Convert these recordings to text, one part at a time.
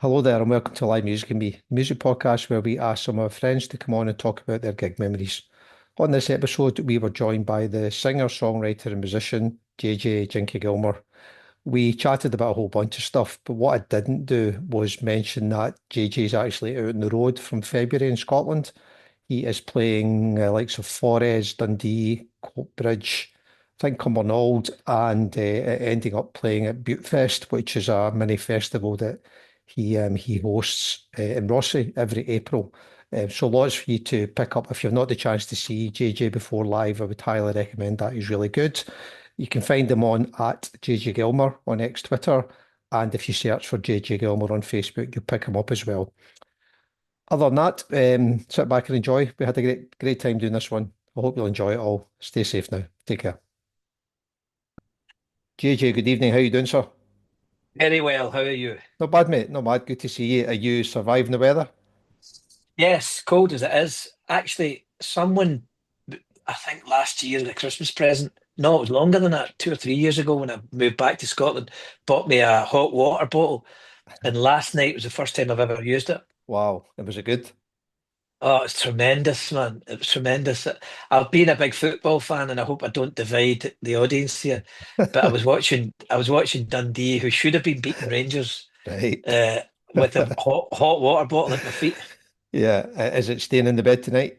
Hello there, and welcome to Live Music and Me, a music podcast where we ask some of our friends to come on and talk about their gig memories. On this episode, we were joined by the singer, songwriter, and musician JJ Jinky Gilmour. We chatted about a whole bunch of stuff, but what I didn't do was mention that JJ's actually out on the road from February in Scotland. He is playing likes of Forres, Dundee, Coatbridge, I think Cumbernauld, and ending up playing at Buttefest, which is a mini festival that he hosts in Rossi every April. So lots for you to pick up. If you've not the chance to see JJ before live, I would highly recommend that. He's really good. You can find him on at JJ Gilmour on X Twitter, and if you search for JJ Gilmour on Facebook, you'll pick him up as well. Other than that, sit back and enjoy. We had a great time doing this one. I hope you'll enjoy it all. Stay safe now. Take care. JJ, good evening. How you doing, sir? Very well. How are you? Not bad, mate. Not bad. Good to see you. Are you surviving the weather? Yes, cold as it is. Actually, someone, I think last year, the Christmas present, no, it was longer than that, 2 or 3 years ago when I moved back to Scotland, bought me a hot water bottle. And last night was the first time I've ever used it. Wow. And was it good? Oh, it's tremendous, man. It was tremendous. I've been a big football fan and I hope I don't divide the audience here. But I was watching Dundee, who should have been beating Rangers, Right. uh, with a hot water bottle at my feet. Yeah. Is it staying in the bed tonight?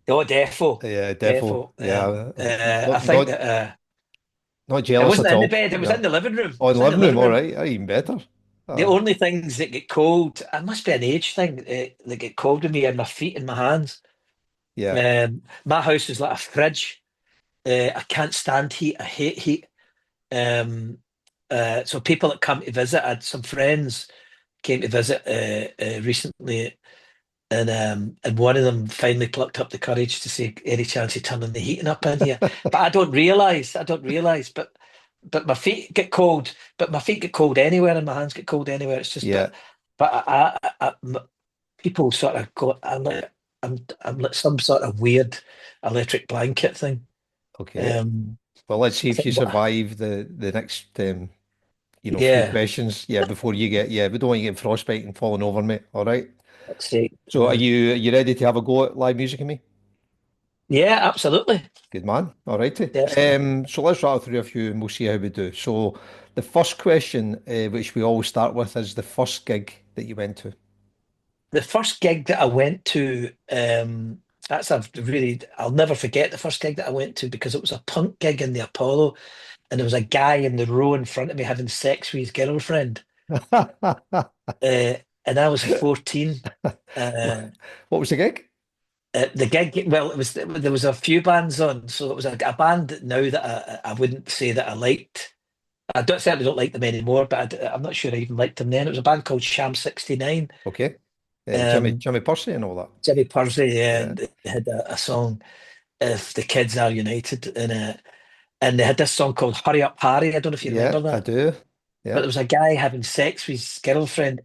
Oh, defo, Yeah, devil. defo. Yeah. I Not think not that not it jealous wasn't at in the all. bed. It was in No. the living room. Oh, It in was the in the living room, living all room. right. Even better. The Uh, only things that get cold, it must be an age thing, that get cold with me are my feet and my hands. yeah. My house is like a fridge. I can't stand heat. I hate heat. Um, so people that come to visit, I had some friends came to visit recently, and one of them finally plucked up the courage to say, "Any chance of turning the heating up in here?" But I don't realise. But my feet get cold. But my feet get cold anywhere, and my hands get cold anywhere. It's just, Yeah. but people sort of go. I'm like some sort of weird electric blanket thing. Okay. Um, Well, let's see I if think, you but survive the next few yeah, questions. Yeah, before you get we don't want you getting frostbite and falling over, mate. All right. let's see. So are you ready to have a go at live music with me? Yeah, absolutely, Good man. All righty. definitely. So let's rattle through a few and we'll see how we do. So the first question, which we always start with, is the first gig that you went to. The first gig that I went to, I'll never forget the first gig that I went to because it was a punk gig in the Apollo, and there was a guy in the row in front of me having sex with his girlfriend. Uh, and I was 14. What Uh, was the gig? the gig, well, there was a few bands on, so it was a band that now that I wouldn't say that I liked. Certainly don't like them anymore, but I'm not sure I even liked them then. It was a band called Sham 69. Okay. Jimmy Um, Jimmy Pursey and all that. Jimmy Pursey, yeah, Yeah. and they had a song, "If the Kids Are United," and they had this song called "Hurry Up, Harry." I don't know if you Yeah, remember I that, do. but Yeah. there was a guy having sex with his girlfriend.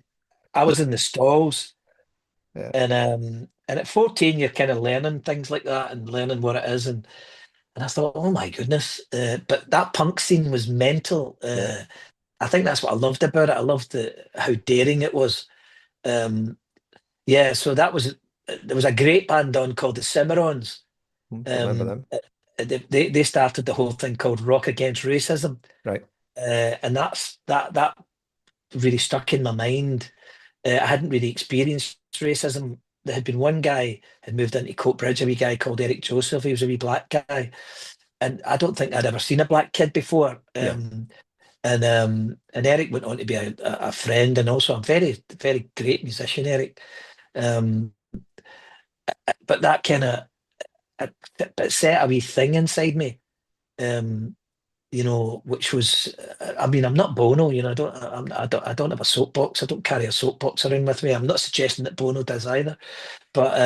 I was in the stalls, Yeah. and at 14, you're kind of learning things like that and learning what it is, and I thought, oh my goodness, but that punk scene was mental. Yeah. I think that's what I loved about it. I loved how daring it was. Um, yeah, so there was a great band on called the Cimarrons. Don't remember Um, them. they started the whole thing called Rock Against Racism, Right. and that really stuck in my mind. I hadn't really experienced racism. There had been one guy had moved into Coatbridge, a wee guy called Eric Joseph. He was a wee black guy, and I don't think I'd ever seen a black kid before. Yeah. And Eric went on to be a friend and also a very very great musician, Eric. Um, but that kind of it set a wee thing inside me. Um, which was, I mean, I'm not Bono, I don't have a soapbox. I don't carry a soapbox around with me. I'm not suggesting that Bono does either, but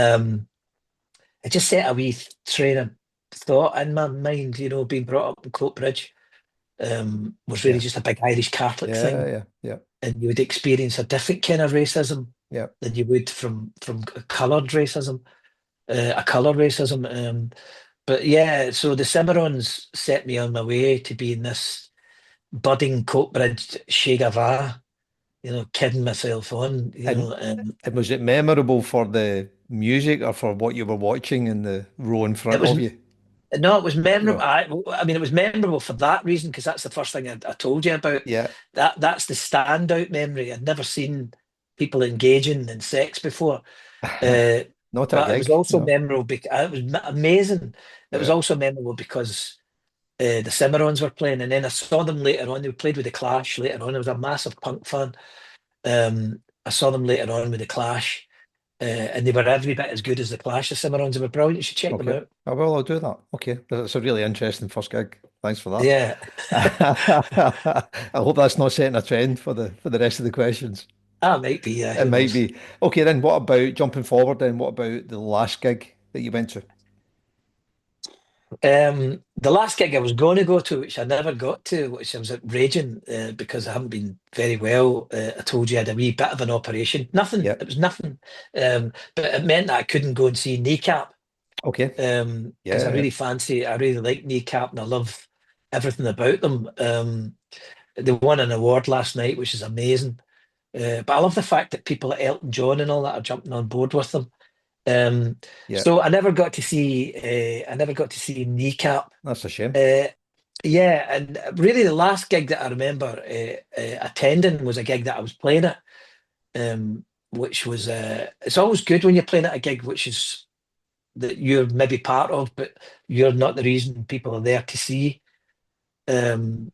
it just set a wee train of thought in my mind. Being brought up in Coatbridge, was really Yeah. just a big Irish Catholic Yeah. thing, Yeah. Yeah. and you would experience a different kind of racism Yeah. than you would from coloured racism, a colour racism. But yeah, so the Cimarrons set me on my way to being this budding Coatbridge Che Guevara. kidding myself on, And, and was it memorable for the music or for what you were watching in the row in it front was of you? no, it was memorable. No. I mean, it was memorable for that reason because that's the first thing I told you about. Yeah. That's the standout memory. I'd never seen people engaging in sex before. Uh, Not a but it was gig, also no. memorable because it was amazing. It was Yeah. also memorable because the Cimarrons were playing, and then I saw them later on. They played with the Clash later on. I was a massive punk fan. I saw them later on with the Clash, and they were every bit as good as the Clash. The Cimarrons, they were brilliant. You should check them Okay. out. Oh, well, I'll do that. Okay. That's a really interesting first gig. Thanks for that. Yeah. I hope that's not setting a trend for the rest of the questions. Ah, might be. Yeah, It who might knows? be. Okay, then what about jumping forward then? What about the last gig that you went to? The last gig I was going to go to, which I never got to, which I was at raging because I haven't been very well. I told you I had a wee bit of an operation. Nothing. Yeah. It was nothing. But it meant that I couldn't go and see Kneecap Okay. because Yeah, I really like Kneecap and I love everything about them. They won an award last night, which is amazing. But I love the fact that people like Elton John and all that are jumping on board with them. Um, yeah. so I never got to see Kneecap. That's a shame. Uh, yeah, and really the last gig that I remember attending was a gig that I was playing at, which was it's always good when you're playing at a gig which is that you're maybe part of, but you're not the reason people are there to see. Um,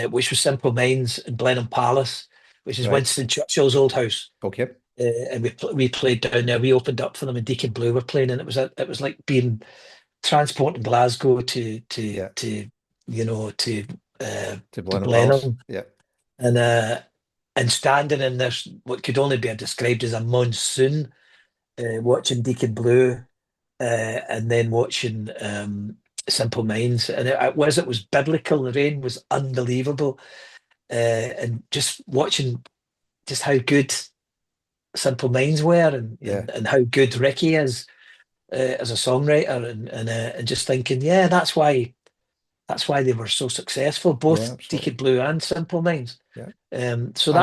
which was Simple Minds in Blenheim Palace, which is Right. Winston Churchill's old house. Okay. And we played down there. We opened up for them, and Deacon Blue were playing, and it was like being transporting Glasgow Yeah. to To to Blenheim Palace. Blenheim, Yeah. and standing in this what could only be described as a monsoon, watching Deacon Blue, and then watching Simple Minds, and it was biblical. The rain was unbelievable, and just watching just how good Simple Minds were, Yeah. and how good Ricky is as a songwriter, and just thinking, yeah, that's why they were so successful, Yeah, both Deacon absolutely. Blue and Simple Minds. Yeah. So And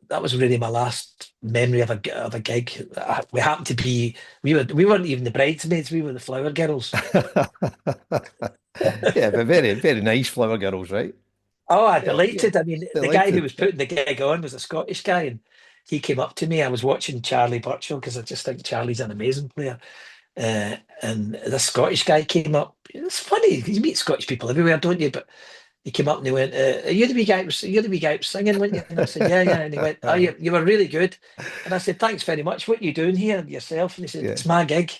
that was really my last memory of a gig. We happened to be we weren't even the bridesmaids, we were the flower girls. yeah, but very, very nice flower girls, right? Oh, I Yeah, yeah. delighted. I mean, the guy who Delighted. was Yeah. putting the gig on was a Scottish guy, and he came up to me. I was watching Charlie Burchill because I just think Charlie's an amazing player. And this Scottish guy came up. It's funny, you meet Scottish people everywhere, don't you? But he came up and he went, "Are you the wee guy? You're the wee guy who was singing, weren't you?" And I said, "Yeah, yeah." And he went, "Oh, you were really good." And I said, "Thanks very much. What are you doing here yourself?" And he said, Yeah. "It's my gig."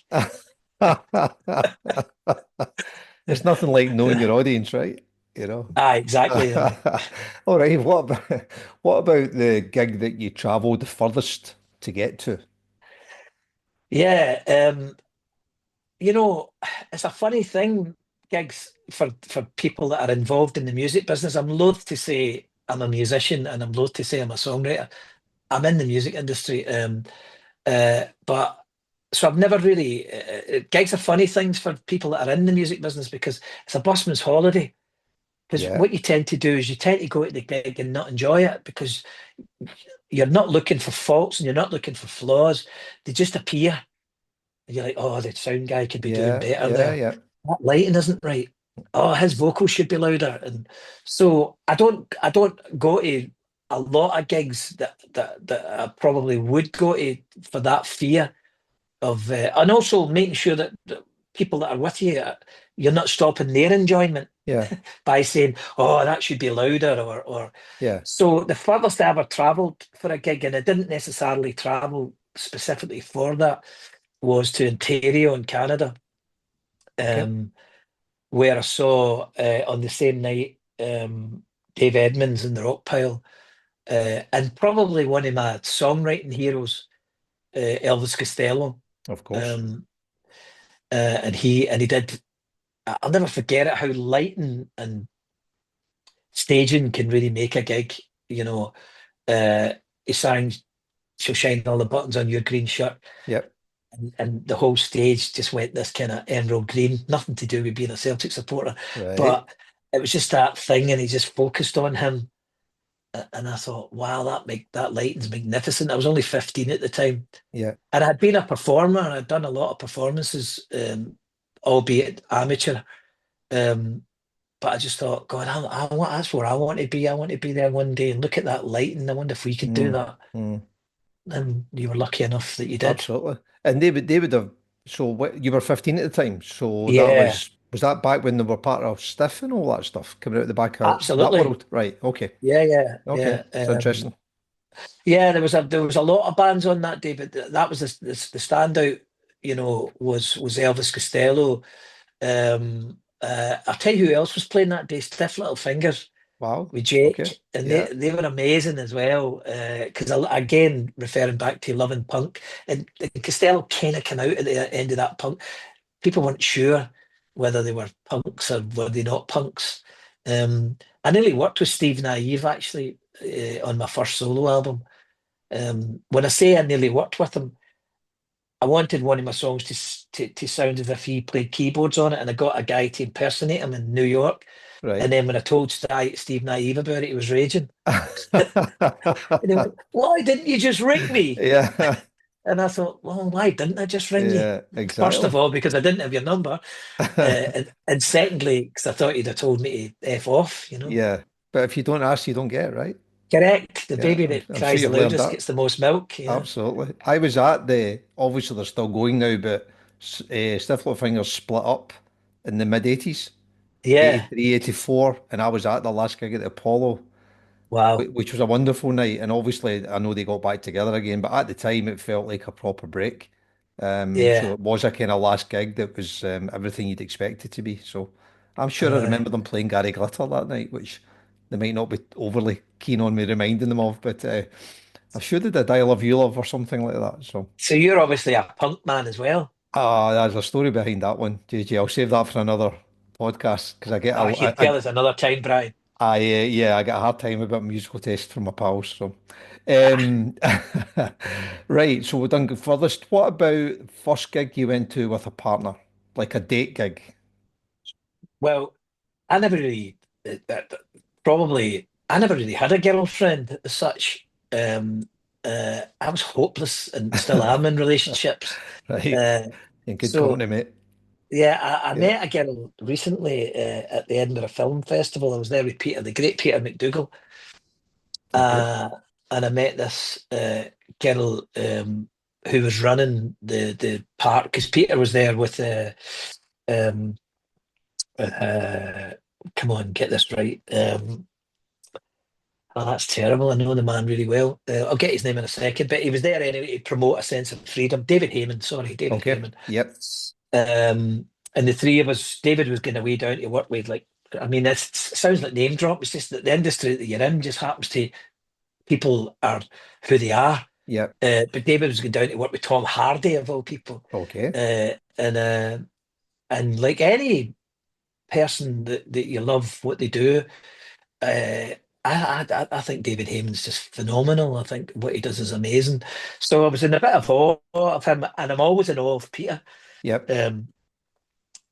It's nothing like knowing your audience, right? You know. Ah, exactly. All right. What about the gig that you traveled the furthest to get to? Yeah, it's a funny thing, gigs for people that are involved in the music business. I'm loath to say I'm a musician and I'm loath to say I'm a songwriter. I'm in the music industry. But so I've never really gigs are funny things for people that are in the music business because it's a busman's holiday. Because Yeah. what you tend to do is you tend to go to the gig and not enjoy it because you're not looking for faults and you're not looking for flaws. They just appear. And you're like, oh, the sound guy could be doing Yeah. better Yeah. there. Yeah. That lighting isn't right. Oh, his vocals should be louder. And so I don't go to a lot of gigs that I probably would go to for that fear of, and also making sure that people that are with you, you're not stopping their enjoyment Yeah. by saying, "Oh, that should be louder," or. Yeah. So the furthest I ever travelled for a gig, and I didn't necessarily travel specifically for that, was to Ontario in Canada, Okay. um, where I saw on the same night Dave Edmunds in the Rock Pile, and probably one of my songwriting heroes, Elvis Costello. Of course. Um, and he did. I'll never forget it. How lighting and staging can really make a gig. You know, he sang "She'll Shine All the Buttons on Your Green Shirt," Yep. and the whole stage just went this kind of emerald green. Nothing to do with being a Celtic supporter, Right. but it was just that thing, and he just focused on him. And I thought, wow, that lighting's magnificent. I was only 15 at the time, Yeah. and I'd been a performer, and I'd done a lot of performances, albeit amateur. Um, but I just thought, God, that's where I want to be. I want to be there one day and look at that lighting. I wonder if we could do Mm, that. mm, And you were lucky enough that you did. absolutely. And they would have, so what, you were 15 at the time. So that Yeah, was that back when they were part of Stiff and all that stuff coming out the back of that absolutely. world? Right. Okay. Yeah, yeah, Okay. yeah. It's interesting. Yeah, there was a lot of bands on that day, but that was the standout. Was Elvis Costello. I'll tell you who else was playing that day. Stiff Little Fingers Wow. with Okay. Jake, and they Yeah. they were amazing as well. Because again, referring back to loving punk, and Costello kind of came out at the end of that punk. People weren't sure whether they were punks or were they not punks. I nearly worked with Steve Naive actually on my first solo album. When I say I nearly worked with him, I wanted one of my songs to sound as if he played keyboards on it, and I got a guy to impersonate him in New York. And Right. then when I told Steve Naive about it, he was raging. And he went, "Why didn't you just ring me?" Yeah. And I thought, "Well, why didn't I just ring you?" Yeah, First exactly. of all, because I didn't have your number. And secondly, because I thought you'd have told me to F off. Yeah. But if you don't ask, you don't get, right? Correct. The Yeah, baby I'm, that I'm sure cries the you've learned loudest that. gets the most milk. Yeah. Absolutely. I was at obviously they're still going now, but Stiff Little Fingers split up in the mid 80s, Yeah. 83, 84, and I was at the last gig at the Apollo, Wow. which was a wonderful night. And obviously, I know they got back together again, but at the time, it felt like a proper break. So Yeah. it was a kind of last gig that was everything you'd expect it to be. So I'm sure I Aye. remember them playing Gary Glitter that night, which they might not be overly keen on me reminding them of, but I'm sure they did I Love You Love or something like that. So. So you're obviously a punk man as well. There's a story behind that one, JJ. I'll save that for another podcast because I get Ah, you tell us another time, Brian. yeah, I get a hard time about musical taste from my pals. So, Ah, um, right. So we've done good furthest. What about first gig you went to with a partner, like a date gig? well, I never really, probably, I never really had a girlfriend as such. I was hopeless and still am in relationships. Right, Uh, in good so company, mate. yeah, I Yeah. met a girl recently at the Edinburgh Film Festival. I was there with Peter, the great Peter McDougall, Okay. uh, and I met this girl who was running the park because Peter was there with um, uh, come on, get this right. Oh, that's terrible. I know the man really well. I'll get his name in a second, but he was there anyway to promote a sense of freedom. David Heyman, sorry, David Okay. Heyman. Yep. And the three of us, David was going away down to work with, like, I mean, it sounds like name drop. It's just that the industry that you're in just happens to, people are who they are. Yep. But David was going down to work with Tom Hardy, of all people. Okay. And like any person that you love what they do, I think David Heyman's just phenomenal. I think what he does is amazing. So I was in a bit of awe of him, and I'm always in awe of Peter. Yep. Um,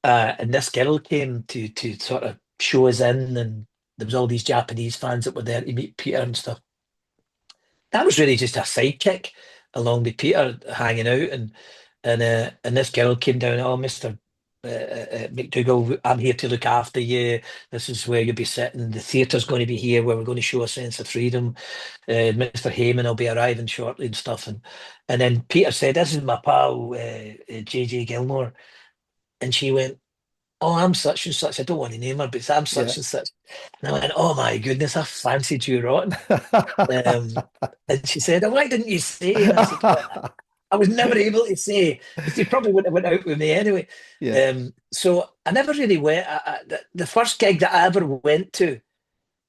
and this girl came to sort of show us in, and there was all these Japanese fans that were there to meet Peter and stuff. That was really just a sidekick along with Peter hanging out, and this girl came down. Oh, Mister McDougall, I'm here to look after you. This is where you'll be sitting. The theatre's going to be here, where we're going to show a sense of freedom. Mr. Heyman will be arriving shortly and stuff. And then Peter said, "This is my pal, JJ Gilmour," and she went, "Oh, I'm such and such. I don't want to name her, but I'm Yeah. such and such." And I went, "Oh my goodness, I fancied you rotten." Um, and she said, "Oh, why didn't you say?" And I said, "Well, I was never able to say because you probably wouldn't have went out with me anyway." Yeah. So I never really went. The first gig that I ever went to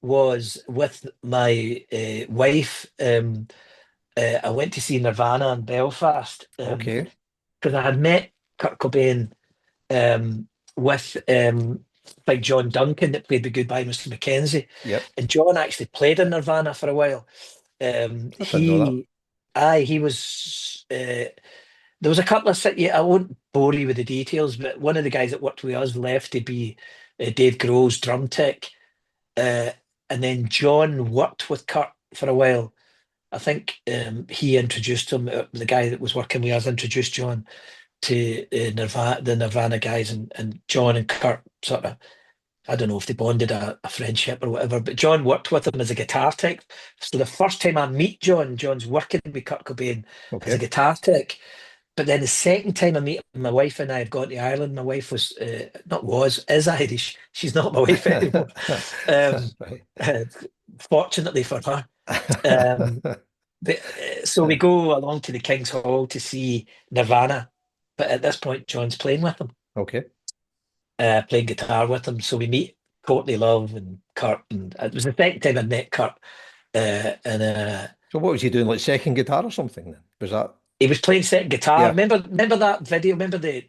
was with my wife. I went to see Nirvana in Belfast Okay. because I had met Kurt Cobain with like John Duncan that played the Goodbye Mr. Mackenzie, Yep. and John actually played in Nirvana for a while. I didn't know that. He was. There was a couple of I won't bore you with the details, but one of the guys that worked with us left to be Dave Grohl's drum tech. Uh, and then John worked with Kurt for a while. I think he introduced him. The guy that was working with us introduced John to Nirvana, the Nirvana guys, and John and Kurt sort of, I don't know if they bonded a friendship or whatever, but John worked with him as a guitar tech. So the first time I meet John, John's working with Kurt Cobain as a Okay. guitar tech. But then the second time I meet him, my wife and I have gone to Ireland. My wife is Irish. She's not my wife anymore. Um, Right. uh, Fortunately for her. Um, so we go along to the King's Hall to see Nirvana. But at this point, John's playing with them, Okay. playing guitar with them. So we meet Courtney Love and Kurt. And it was the second time I met Kurt. And So what was he doing? Like second guitar or something then? Was that? He was playing second guitar. Yeah. Remember that video? Remember the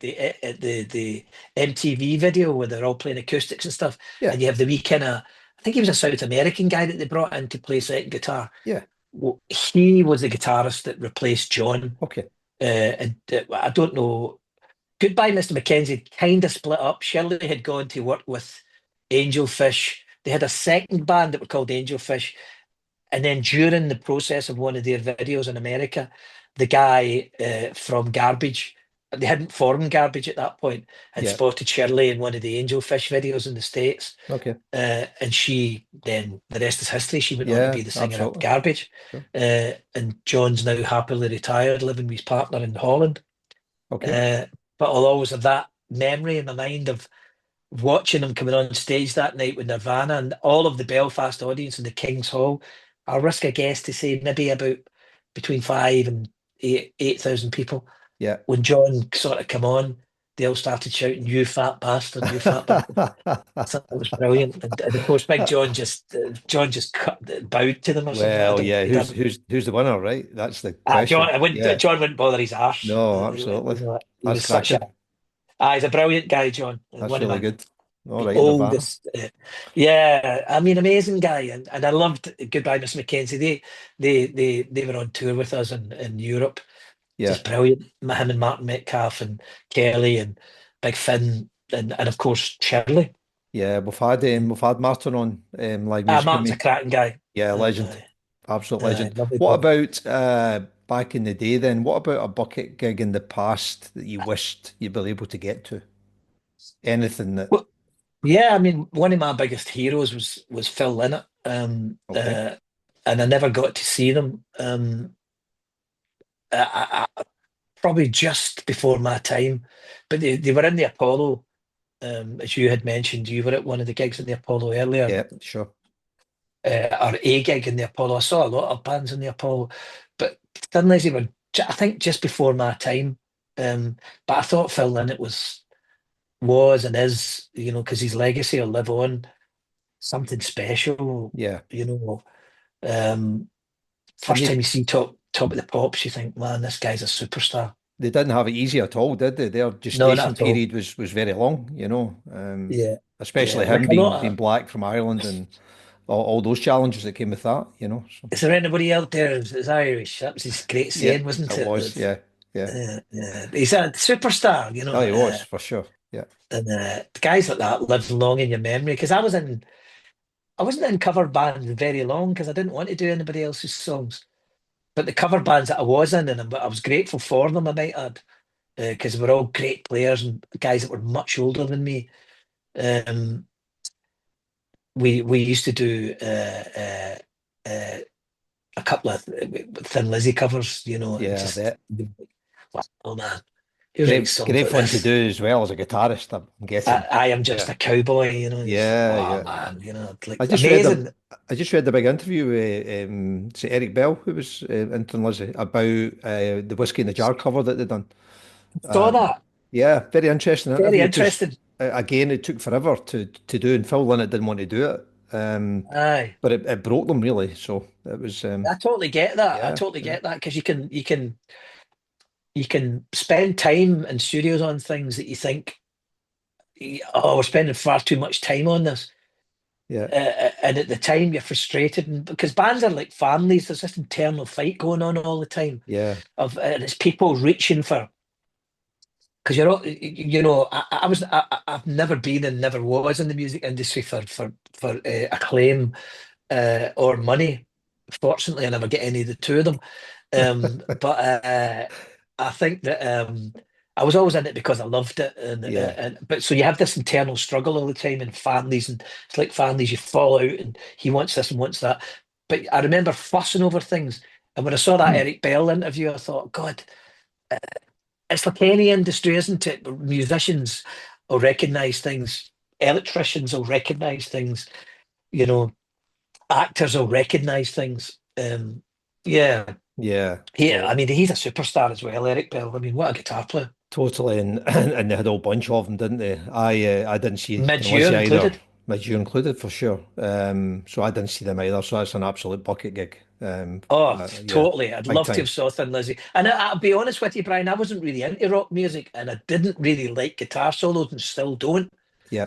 MTV video where they're all playing acoustics and stuff, Yeah. and you have the wee kind of, I think he was a South American guy that they brought in to play second guitar. Yeah. Well, he was the guitarist that replaced John. Okay. And I don't know. Goodbye, Mr. Mackenzie kind of split up. Shirley had gone to work with Angelfish. They had a second band that were called Angelfish. And then during the process of one of their videos in America, the guy from Garbage, they hadn't formed Garbage at that point, had Yeah. spotted Shirley in one of the Angelfish videos in the States. Okay. And she then, the rest is history. She went on to Yeah, be the singer of absolutely. Garbage. Sure. And John's now happily retired, living with his partner in Holland. Okay. Uh, but I'll always have that memory in my mind of watching him coming on stage that night with Nirvana and all of the Belfast audience in the King's Hall. I'll risk a guess to say maybe about between 5 and 8,000 people. Yeah. When John sort of come on, they all started shouting, "You fat bastard, you fat bastard." So it was brilliant. And of course, Big John just bowed to them or something. I Well, don't. yeah, He who's didn't. who's who's the winner, right? That's the question. Yeah. John wouldn't bother his arse. No, absolutely. He That's was such a. cracking. He's a brilliant guy, John. And That's one of really my good. All the right, Nirvana. oldest. Yeah, I mean, amazing guy, and I loved Goodbye, Miss Mackenzie. They were on tour with us in Europe. Yeah. Just brilliant. Him and Martin Metcalf and Kelly and Big Finn and of course Shirley. Yeah, we've had Martin on live music with Martin's a me. cracking guy. Yeah, legend. Absolute legend. Lovely What boy. about back in the day then? What about a bucket gig in the past that you wished you'd been able to get to? Anything that Well, yeah, I mean, one of my biggest heroes was Phil Lynott, okay. and I never got to see them. Probably just before my time, but they were in the Apollo. As you had mentioned, you were at one of the gigs in the Apollo earlier, Yeah, sure. or a gig in the Apollo. I saw a lot of bands in the Apollo, but suddenly they were, I think, just before my time. But I thought Phil Lynott was and is, because his legacy will live on, something special. Yeah. You know, um, And first time they you see top of the pops, you think, man, this guy's a superstar. they didn't have it easy at all, did they? Their No, not gestation at all. period was very long, Yeah, especially yeah. Like him a being lot. black from Ireland and all those challenges that came with that. So Is there anybody out there who's Irish? That was his great yeah, saying, wasn't it it? was. Yeah, yeah. He's a superstar, Oh, he was for sure. Yeah, and the guys like that live long in your memory. Because I wasn't in cover bands very long because I didn't want to do anybody else's songs. But the cover bands that I was in, and I was grateful for them, I might add, because they were all great players and guys that were much older than me. Um, we used to do a couple of Thin Lizzy covers, and yeah. just, That oh man, who writes songs great like fun to this? do as well as a guitarist. I'm guessing. I am just Yeah, a cowboy, just, yeah, oh yeah. man, it's like I just read a amazing. I just read the big interview with say Eric Bell, who was in Lizzie, about the Whiskey in the Jar cover that they done. Saw Um, that. yeah, very interesting Very interview because interested. again it took forever to do, and Phil Lynott didn't want to do it, Aye. but it broke them really. So it was I totally get that. I yeah, totally yeah, get that because you can spend time in studios on things that you think, oh, we're spending far too much time on this. yeah, And at the time you're frustrated, and because bands are like families, there's this internal fight going on all the time yeah, and it's people reaching for because you're all, I've never been and never was in the music industry for acclaim or money. Fortunately, I never get any of the two of them. But I think that I was always in it because I loved it, Yeah, and but so you have this internal struggle all the time in families, and it's like families you fall out, and he wants this and wants that. But I remember fussing over things, and when I saw that Eric Bell interview, I thought, God, it's like any industry, isn't it? Musicians will recognise things, electricians will recognise things, you know, actors will recognise things. Yeah, yeah. I Well, mean, he's a superstar as well, Eric Bell. I mean, what a guitar player. totally, and and they had a whole bunch of them, didn't they? I didn't see Thin Mid-year Lizzy either, included. mid-year included for sure. So I didn't see them either. So that's an absolute bucket gig. Oh, Yeah, totally. I'd big love to have time. saw Thin Lizzy. And I'll be honest with you, Brian, I wasn't really into rock music and I didn't really like guitar solos and still don't. Yeah,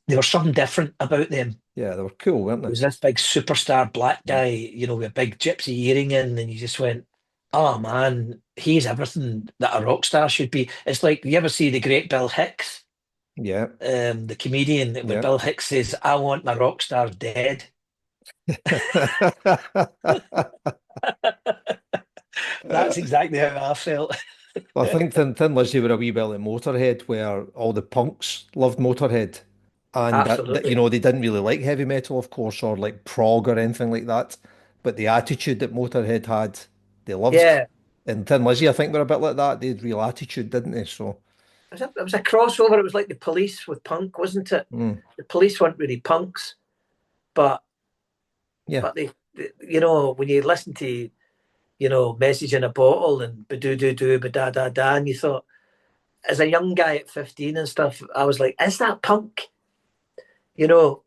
There was something different about them. yeah, they were cool, weren't It they? was this big superstar black Mm. guy, with a big gypsy earring in, and you just went, oh man, he's everything that a rock star should be. It's like, you ever see the great Bill Hicks, Yeah, the comedian, when yeah. Bill Hicks says, I want my rock star dead. That's exactly how I felt. Well, I think Thin Lizzy were a wee bit like Motorhead, where all the punks loved Motorhead, and that Absolutely. they didn't really like heavy metal, of course, or like prog or anything like that. But the attitude that Motorhead had, they loved. Yeah. And Thin Lizzy, I think, were a bit like that. They had real attitude, didn't they? So, It was a crossover. It was like the Police with punk, wasn't it? mm, The Police weren't really punks, but yeah, when you listen to Message in a Bottle and ba doo doo doo ba da da da, and you thought, as a young guy at 15 and stuff, I was like, is that punk? You know,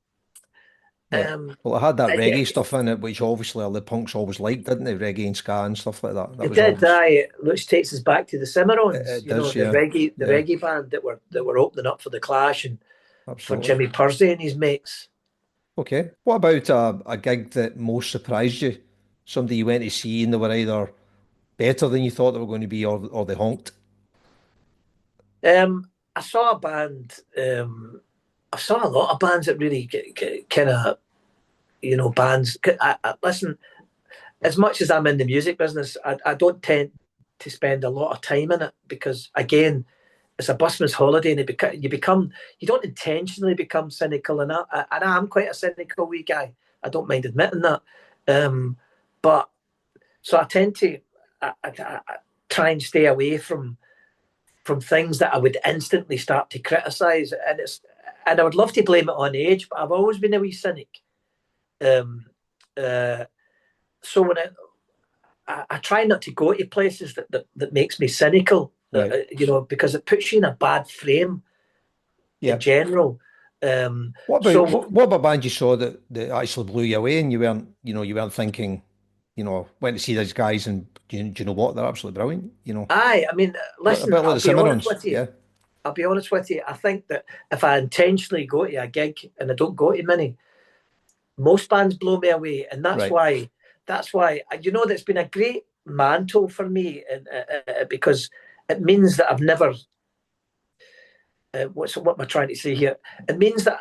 yeah. um, Well, it had that reggae it, stuff in it, which obviously all the punks always liked, didn't they? Reggae and ska and stuff like that. That it was did. always, Which takes us back to the Cimarrons. it does, The yeah, yeah, reggae band that were opening up for the Clash and for absolutely. Jimmy Pursey and his mates. Okay. What about a gig that most surprised you? Somebody you went to see and they were either better than you thought they were going to be, or they honked. I saw a band. I saw a lot of bands that really kind of bands. Listen, as much as I'm in the music business, I don't tend to spend a lot of time in it because, again, it's a busman's holiday, and you don't intentionally become cynical, and I'm quite a cynical wee guy. I don't mind admitting that, but so I tend to I try and stay away from things that I would instantly start to criticise, and I would love to blame it on age, but I've always been a wee cynic. Um, uh, so I try not to go to places that makes me cynical, Right. because it puts you in a bad frame in Yeah. general. What about So what about bands you saw that actually blew you away and you weren't thinking, went to see these guys and do you know what? They're absolutely brilliant, I mean, A listen, bit like the Cimarrons. Yeah. I'll be honest with you. I think that if I intentionally go to a gig and I don't go to many, most bands blow me away, and that's Right. why that's been a great mantle for me, and because it means that I've never. What am I trying to say here? It means that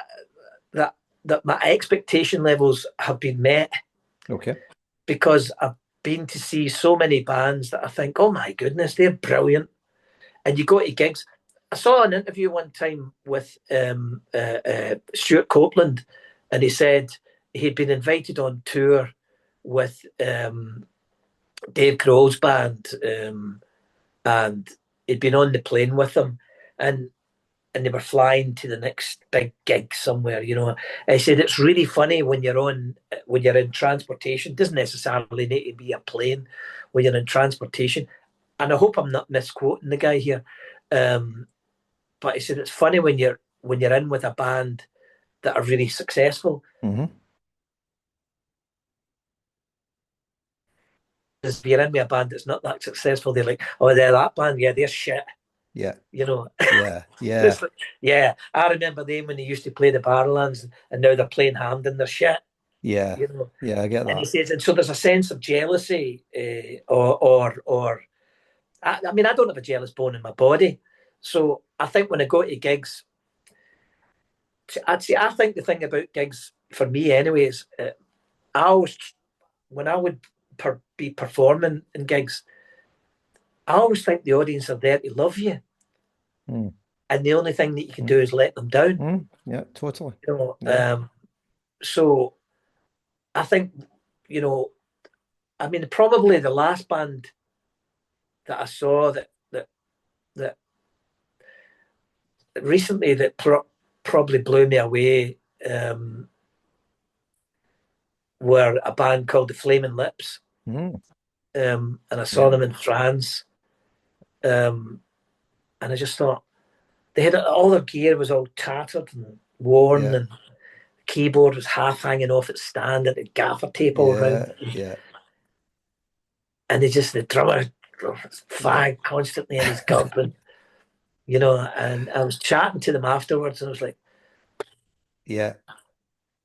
that my expectation levels have been met Okay. because I've been to see so many bands that I think, oh my goodness, they're brilliant. And you go to gigs. I saw an interview one time with Stuart Copeland, and he said he'd been invited on tour with Dave Grohl's band, and he'd been on the plane with them, and they were flying to the next big gig somewhere. I said it's really funny when you're in transportation. It doesn't necessarily need to be a plane when you're in transportation. And I hope I'm not misquoting the guy here, um, but he said it's funny when you're in with a band that are really successful. Hmm. If you're in with a band that's not that successful, they're like, oh, they're that band, yeah, they're shit. Yeah. You know, Yeah. Yeah. it's like, yeah, I remember them when they used to play the Barrowlands, and now they're playing Hampden, they're shit. Yeah. You know, Yeah. I get and he that. says, and so there's a sense of jealousy, or I mean, I don't have a jealous bone in my body. So I think when I go to gigs, I think the thing about gigs for me, anyways, I always, when I would be performing in gigs, I always think the audience are there to love you, Mm. and the only thing that you can do is let them down. Yeah, totally. You know, Yeah. So I think, you know, I mean, probably the last band that I saw that recently that probably blew me away were a band called the Flaming Lips, Mm. and I saw Yeah. them in France, and I just thought they had all their gear was all tattered and worn, Yeah. and the keyboard was half hanging off its stand, and the gaffer tape all around, Yeah. Yeah. and the drummer Yeah. fag constantly in his gub, and you know, and I was chatting to them afterwards, and I was like, Yeah.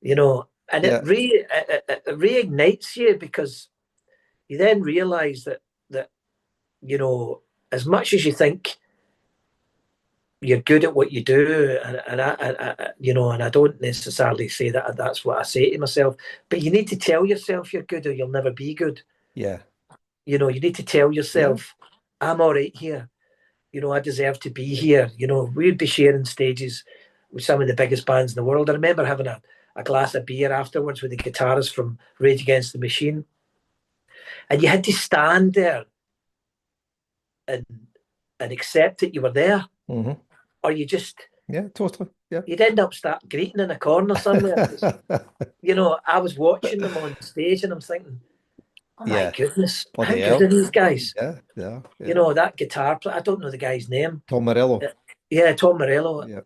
you know, and Yeah. it reignites you because you then realise that you know, as much as you think you're good at what you do, you know, and I don't necessarily say that that's what I say to myself, but you need to tell yourself you're good or you'll never be good. Yeah. You know, you need to tell Yeah. yourself, I'm all right here. You know, I deserve to be here. You know, we'd be sharing stages with some of the biggest bands in the world. I remember having a glass of beer afterwards with the guitarist from Rage Against the Machine, and you had to stand there and accept that you were there, Mm-hmm. or you just Yeah, totally. Yeah. you'd end up start greeting in a corner somewhere. You know, I was watching them on stage and I'm thinking, oh my Yeah. goodness, how Bloody good are hell. these guys? Yeah. Yeah. You Yeah. know, that guitar player, I don't know the guy's name. Tom Morello. Yeah, Tom Morello. Yeah.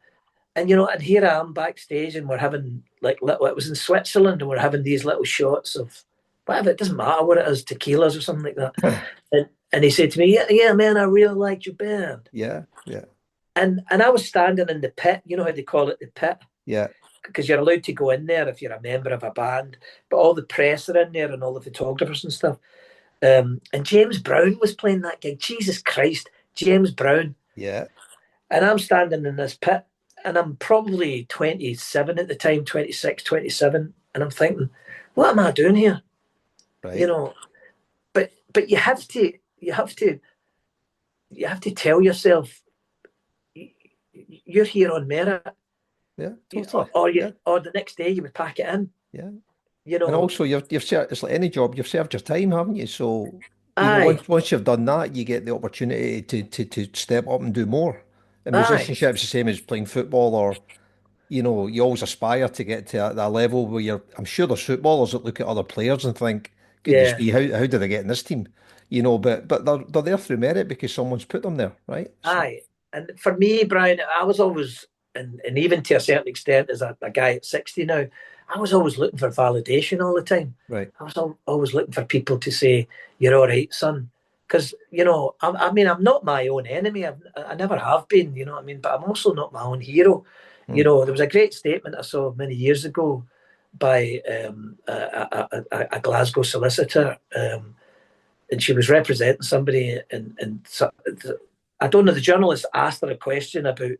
And, you know, and here I am backstage and we're having, like, it was in Switzerland and we're having these little shots of whatever, it doesn't matter what it is, tequilas or something like that. And he said to me, yeah, man, I really liked your band. Yeah. Yeah. And I was standing in the pit, you know how they call it, the pit? Yeah. Because you're allowed to go in there if you're a member of a band, but all the press are in there and all the photographers and stuff. And James Brown was playing that gig. Jesus Christ, James Brown. Yeah. And I'm standing in this pit and I'm probably 27 at the time, 26, 27. And I'm thinking, what am I doing here? You Right. know, but you have to tell yourself you're here on merit. Yeah. Totally. You Yeah. or the next day you would pack it in. Yeah. You And know, also you've served, it's like any job, you've served your time, haven't you? So, aye, once you've done that, you get the opportunity to step up and do more. And aye, musicianship's the same as playing football or, you always aspire to get to that level where I'm sure there's footballers that look at other players and think, goodness yeah. me, how did they get in this team? But they're there through merit because someone's put them there, right? So, Aye. And for me, Brian, I was always, and even to a certain extent, as a guy at 60 now, I was always looking for validation all the time. right. I was always looking for people to say, you're all right, son. Because, you know, I mean, I'm not my own enemy. I never have been, you know what I mean? But I'm also not my own hero. You Mm. know, there was a great statement I saw many years ago by a Glasgow solicitor. And she was representing somebody, and so, I don't know. The journalist asked her a question about,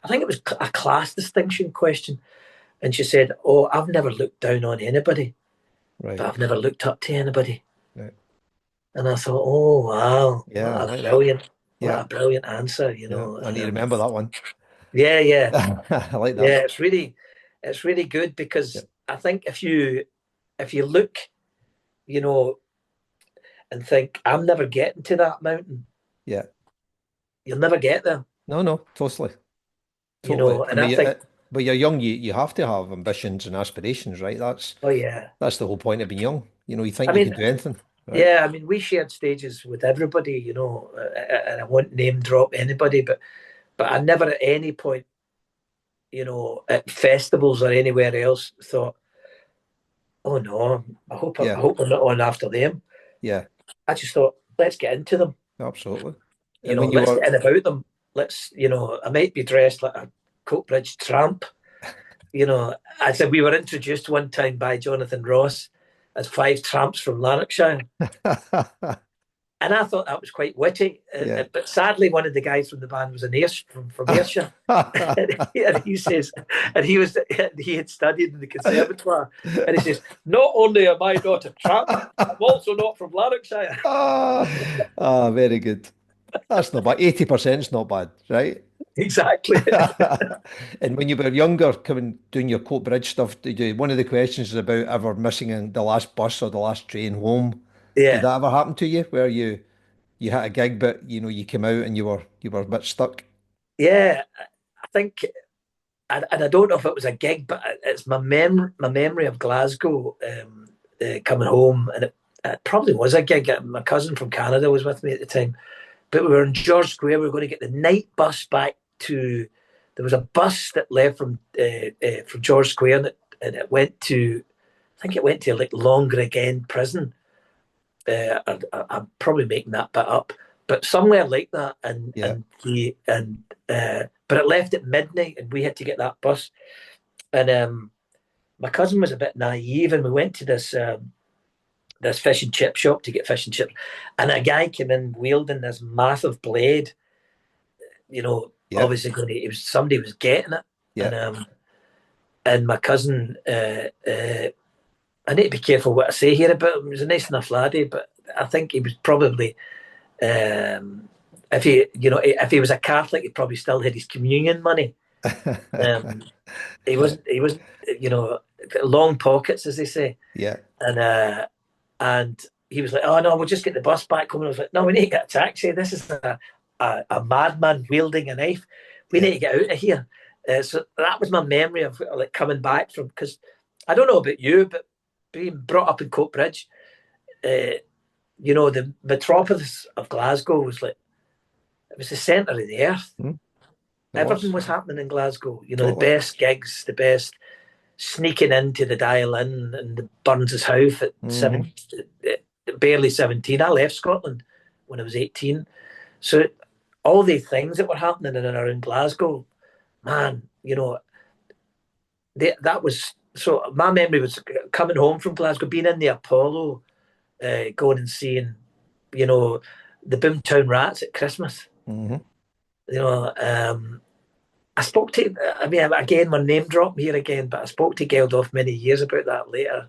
I think it was a class distinction question, and she said, "Oh, I've never looked down on anybody, but Right. I've never looked up to anybody." Right. And I thought, "Oh wow, Yeah, I like that. what Yeah. a brilliant answer!" You Yeah. know, I need to remember that one. yeah, yeah, I like that. yeah. It's really good Yeah. because I think if you look, you know, and think, "I'm never getting to that mountain," Yeah. you'll never get there. No, no, totally. You Totally. know, I and I mean, think, but you're young, you have to have ambitions and aspirations, right? oh yeah. That's the whole point of being young. You I think you can mean, do anything, right? yeah, I mean, we shared stages with everybody, you know, and I won't name drop anybody, but I never at any point, you know, at festivals or anywhere else thought, oh no, I Yeah, hope we're not on after them. yeah, I just thought, let's get into them, absolutely. you And know, when you let's were, get in about them. Let's, you know, I might be dressed like a Coatbridge tramp, you know. I said we were introduced one time by Jonathan Ross as five tramps from Lanarkshire. And I thought that was quite witty. Yeah. But sadly, one of the guys from the band was from Ayrshire. And he says, and he had studied in the conservatoire. And he says, not only am I not a tramp, I'm also not from Lanarkshire. Very good. That's not bad. 80% is not bad, right? Exactly. And when you were younger, coming doing your Coatbridge stuff, one of the questions is about ever missing in the last bus or the last train home. Did Yeah. that ever happen to you, where you had a gig, but you came out and you were a bit stuck? Yeah. I think, and I don't know if it was a gig, but it's my memory of Glasgow coming home, and it probably was a gig. My cousin from Canada was with me at the time, but we were in George Square. We were going to get the night bus back to. There was a bus that left from George Square, and it went to. I think it went to like Longrig End Prison. I'm probably making that bit up, but somewhere like that. Yeah. But it left at midnight, and we had to get that bus. And my cousin was a bit naive, and we went to this fish and chip shop to get fish and chips, and a guy came in wielding this massive blade. Yeah. Obviously, somebody was getting it, Yeah. and my cousin. I need to be careful what I say here about him. He was a nice enough laddie, but I think he was probably, if he was a Catholic, he probably still had his communion money. Um, he wasn't, long pockets, as they say. Yeah. And he was like, "Oh no, we'll just get the bus back home." And I was like, "No, we need to get a taxi. This is a madman wielding a knife. We Yeah. need to get out of here." So that was my memory of like coming back from, because I don't know about you, but being brought up in Coatbridge, the metropolis of Glasgow was like, it was the centre of the earth. Everything was happening in Glasgow. The Totally. best gigs, the best sneaking into the Dial Inn and the Burns' house at barely 17. I left Scotland when I was 18. So all the things that were happening in and around Glasgow, man, that was. So my memory was coming home from Glasgow, being in the Apollo, going and seeing, the Boomtown Rats at Christmas. Mm-hmm. I spoke to, I mean, again, my name drop here again, but I spoke to Geldof many years about that later.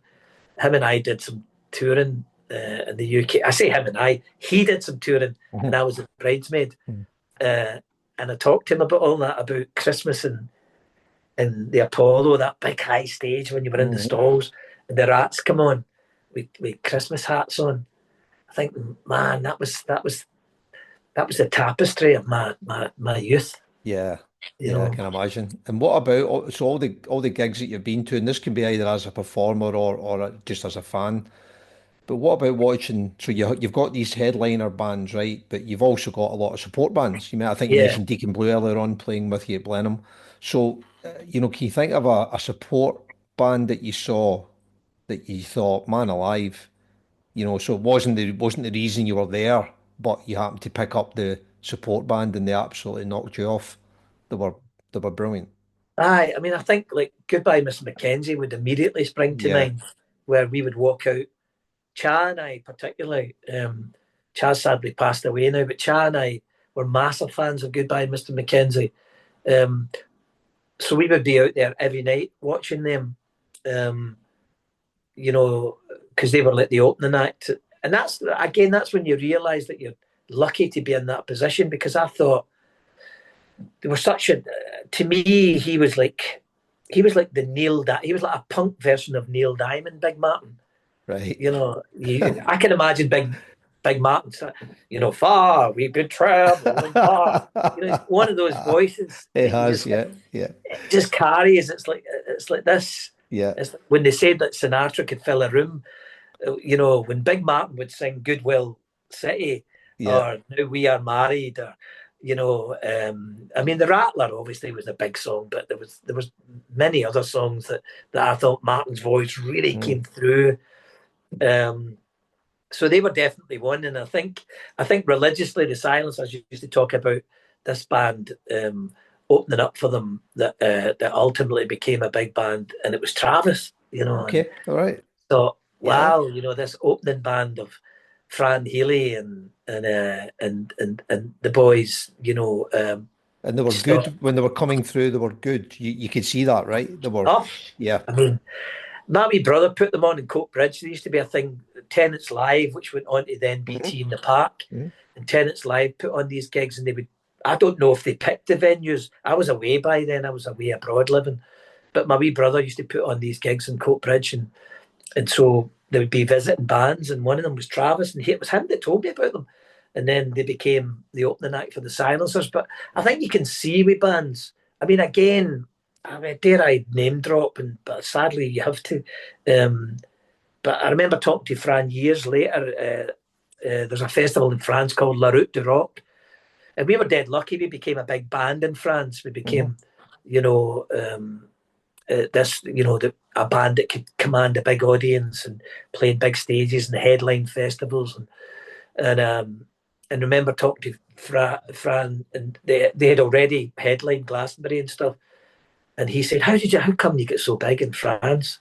Him and I did some touring in the UK. I say him and I, he did some touring, and I was a bridesmaid. And I talked to him about all that, about Christmas and the Apollo, that big high stage when you were in the stalls, and the rats come on with Christmas hats on. I think, man, that was the tapestry of my youth. Yeah. Yeah, I can imagine. And what about all the gigs that you've been to, and this can be either as a performer or just as a fan, but what about watching? So you've got these headliner bands, right? But you've also got a lot of support bands. I think you Yeah. mentioned Deacon Blue earlier on playing with you at Blenheim. So, can you think of a support band that you saw that you thought, man alive, so it wasn't the reason you were there, but you happened to pick up the support band and they absolutely knocked you off. They were they were brilliant. Aye, I mean, I think like Goodbye, Mr. Mackenzie would immediately spring to Yeah. mind, where we would walk out. Cha and I, particularly, Cha sadly passed away now, but Cha and I were massive fans of Goodbye, Mr. Mackenzie. Um, so we would be out there every night watching them, um, because they were like the opening act. And that's when you realise that you're lucky to be in that position, because I thought they were to me, he was like he was like a punk version of Neil Diamond, Big Martin. Right. I can imagine Big Martin, far we could travel and far. It's one of those voices It that you has, just yeah, yeah, it just carries. It's like this. yeah, It's like when they said that Sinatra could fill a room. When Big Martin would sing Goodwill City yeah. or Now We Are Married, or I mean, The Rattler obviously was a big song, but there was many other songs that I thought Martin's voice really Mm. came through. So they were definitely one, and I think religiously the Silencers used to talk about this band opening up for them that ultimately became a big band, and it was Travis. And Okay, all right. so Yeah, wow, this opening band of Fran Healy and the boys, you know, And they were stuff. good when they were coming through. They were good. You could see that, right? They were, Oh, yeah. I mean, my wee brother put them on in Coatbridge. There used to be a thing, Tenants Live, which went on to then Mhm. BT in the Park. Mhm. And Tenants Live put on these gigs, and they would. I don't know if they picked the venues. I was away by then. I was away abroad living. But my wee brother used to put on these gigs in Coatbridge, and so they would be visiting bands, and one of them was Travis, and it was him that told me about them. And then they became the opening act for the Silencers. But I think you can see with bands. I mean, again, I mean, dare I name drop, but sadly you have to. Um, but I remember talking to Fran years later. There's a festival in France called La Route du Rock, and we were dead lucky. We became a big band in France. We Mhm. became, you know, a band that could command a big audience and play in big stages and headline festivals, and remember talking to Fran, and they had already headlined Glastonbury and stuff, and he said, how come you get so big in France?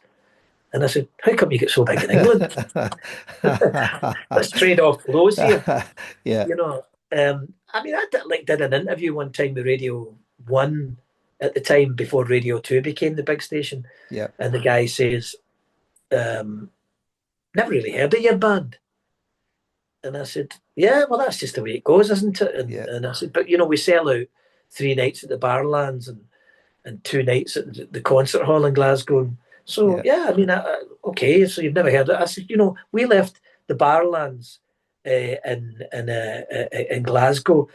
And I said, how come you get so big in England? Let's trade off clothes here, Yeah, you know. I mean, did an interview one time with Radio One at the time before Radio Two became the big station, yeah, and the guy says, um, "Never really heard of your band." And I said, "Yeah, well, that's just the way it goes, isn't it?" And yeah, and I said, "But you know, we sell out 3 nights at the Barlands and 2 nights at the concert hall in Glasgow. And so yeah. yeah, I mean, okay, so you've never heard it?" I said, "You know, we left the Barlands in Glasgow,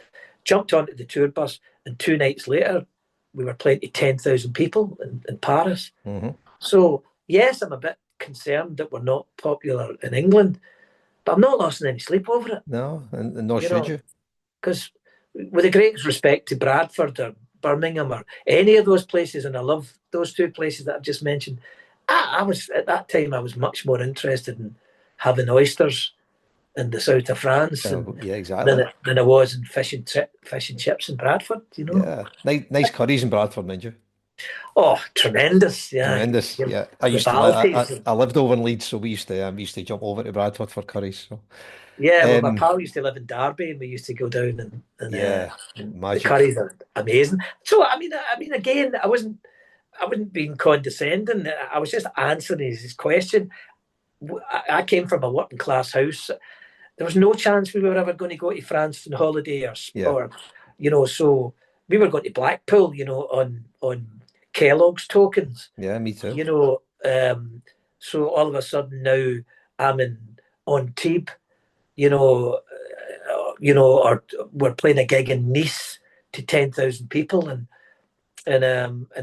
jumped onto the tour bus, and 2 nights later, we were playing to 10,000 people in Paris. Hmm. So yes, I'm a bit concerned that we're not popular in England, but I'm not losing any sleep over it, No, and nor you should know, you. because with the greatest respect to Bradford or Birmingham or any of those places, and I love those two places that I've just mentioned, I was at that time I was much more interested in having oysters in the south of France and Yeah, exactly. than I was in fish and chips in Bradford. You know, Yeah, nice curries in Bradford, mind you. oh, tremendous, yeah, Tremendous. Yeah, I the used to li Balties. I lived over in Leeds, so we used to jump over to Bradford for curries. So, Yeah, well, my um, pal used to live in Derby, and we used to go down yeah, and the magic. curries are amazing. So, I mean, again, I wasn't being condescending. I was just answering his question. I came from a working class house. There was no chance we were ever going to go to France on holiday Yeah, or so we were going to Blackpool, on Kellogg's tokens, yeah, me too. you know. So all of a sudden now I'm in on Antibes, or we're playing a gig in Nice to 10,000 people, and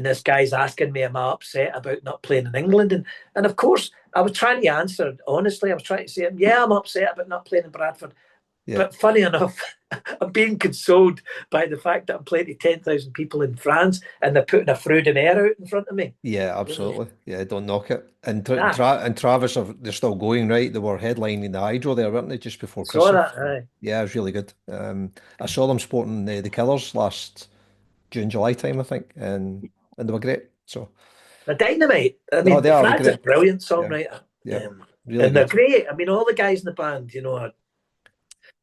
this guy's asking me, am I upset about not playing in England? And of course, I was trying to answer honestly. I was trying to say, yeah, I'm upset about not playing in Bradford. Yeah. But funny enough, I'm being consoled by the fact that I'm playing to 10,000 people in France and they're putting a fruit de mer out in front of me. Yeah, You know, absolutely. Yeah, don't knock it. And ah, Travis they're still going, right? They were headlining the Hydro there, weren't they, just before saw Christmas? that. Aye. Yeah, it was really good. I saw them sporting the Killers last June, July time, I think, and they were great. So The Dynamite. I no, mean, they are Fran's a great. brilliant Yeah, songwriter. yeah, Um, really and they're good. great. I mean, all the guys in the band,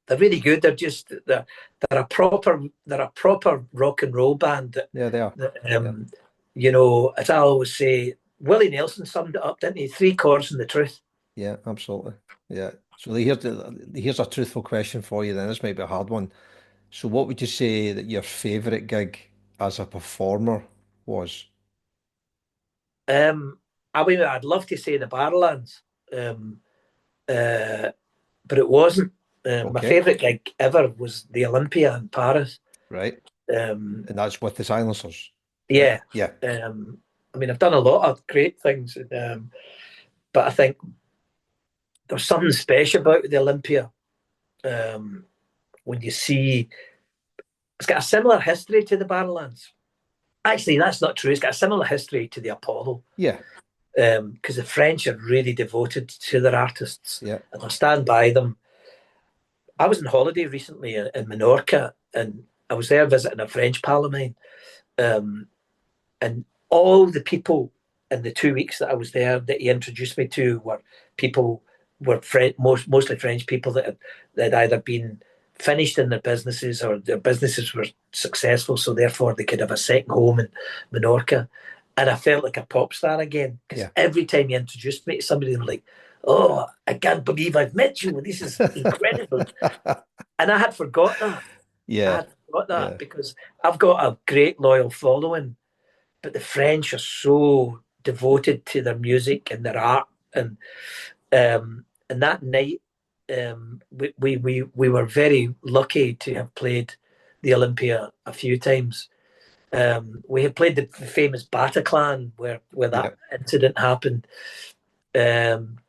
they're really good. They're a proper rock and roll band Yeah, they are. that Yeah, as I always say, Willie Nelson summed it up, didn't he? Three chords and the truth. yeah, absolutely. Yeah. So here's a truthful question for you then. This might be a hard one. So what would you say that your favorite gig as a performer was? Um, I'd love to say the Barlands, um, uh, but it wasn't. My Okay, favourite gig ever was the Olympia in Paris. right. Um, And that's with the silencers, right? yeah, Yeah. I mean, I've done a lot of great things, but I think there's something special about the Olympia. Um, when you see it's got a similar history to the Barlands. Actually, that's not true. It's got a similar history to the Apollo, Yeah. because the French are really devoted to their artists, Yeah. and I stand by them. I was on holiday recently in Menorca, and I was there visiting a French pal of mine, um, and all the people in the 2 weeks that I was there that he introduced me to were people were mostly French people that had either been finished in their businesses or their businesses were successful, so therefore they could have a second home in Menorca. And I felt like a pop star again, because every time you introduced me to somebody, they were like, "Oh, I can't believe I've met you. This is incredible." And I had forgot that. I had forgot that because I've got a great loyal following, but the French are so devoted to their music and their art. And that night, we were very lucky to have played the Olympia a few times. We had played the famous Bataclan where that incident happened. And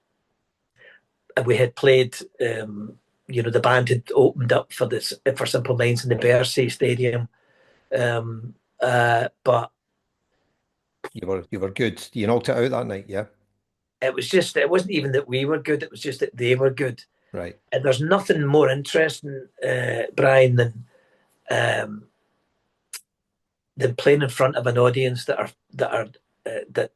we had played, the band had opened up for Simple Minds in the Bercy Stadium. But you were good. You knocked it out that night, yeah? It wasn't even that we were good, it was just that they were good. Right. And there's nothing more interesting, Brian, than playing in front of an audience that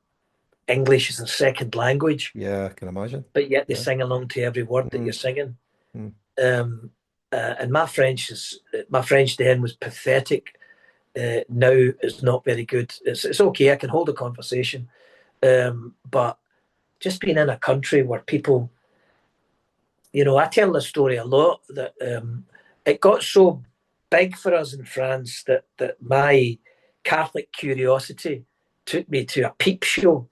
English is a second language. Yeah, I can imagine. But yet they sing along to every word that you're singing. And my French then was pathetic. Now it's not very good. It's okay, I can hold a conversation. But just being in a country where people, I tell this story a lot, that it got so big for us in France that my Catholic curiosity took me to a peep show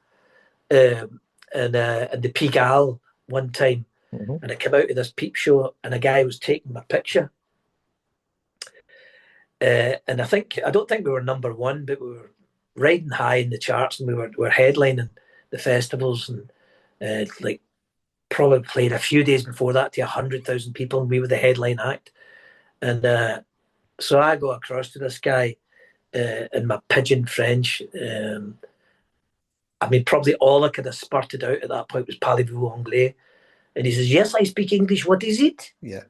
in the Pigalle one time. And I came out of this peep show and a guy was taking my picture. And I don't think we were number one, but we were riding high in the charts, and we were headlining the festivals, and probably played a few days before that to 100,000 people, and we were the headline act. And so I go across to this guy in my pidgin French. Probably all I could have spurted out at that point was "Parlez-vous anglais?" And he says, "Yes, I speak English. What is it?" Yeah.